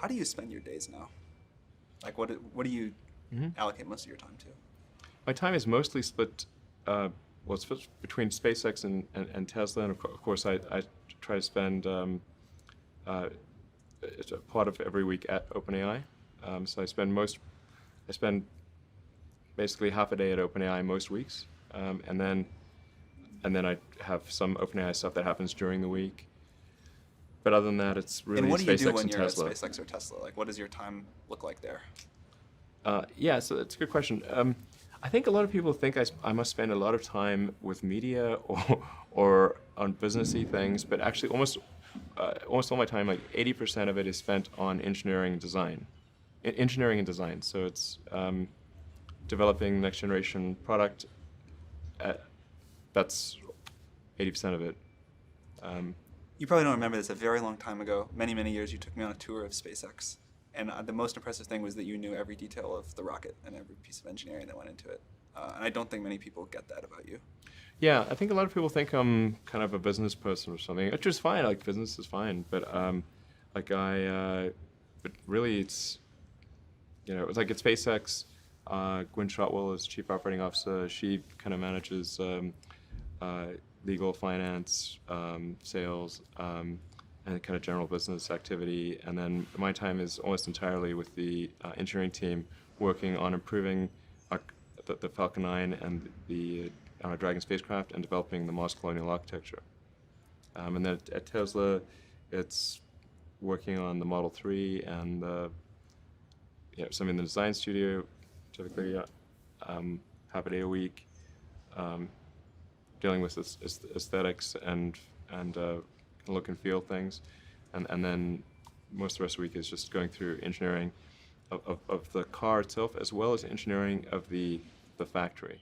how do you spend your days now? Like, what do you allocate most of your time to? My time is mostly split, it's split between SpaceX and Tesla, and of course I try to spend it's a part of every week at OpenAI. So I spend basically half a day at OpenAI most weeks, and then I have some OpenAI stuff that happens during the week. But other than that, it's really And what do you do SpaceX when and you're Tesla. at SpaceX or Tesla? Like, what does your time look like there? Yeah, so that's a good question. I think a lot of people think I must spend a lot of time with media or on businessy things, but actually almost all my time, like 80% of it, is spent on engineering and design. Engineering and design. So it's developing next generation product. That's 80% of it. You probably don't remember this. A very long time ago, many, many years, you took me on a tour of SpaceX. And the most impressive thing was that you knew every detail of the rocket and every piece of engineering that went into it. And I don't think many people get that about you. Yeah, I think a lot of people think I'm kind of a business person or something, which is fine. Like, business is fine, but but really, it's it's like at SpaceX. Gwynne Shotwell is chief operating officer. She kind of manages legal, finance, sales, and kind of general business activity. And then my time is almost entirely with the engineering team, working on improving the Falcon 9 and the Dragon spacecraft, and developing the Mars colonial architecture. And then at Tesla, it's working on the Model 3 and some in the design studio, typically half a day a week, dealing with aesthetics and look and feel things, and then most of the rest of the week is just going through engineering of the car itself, as well as engineering of the factory.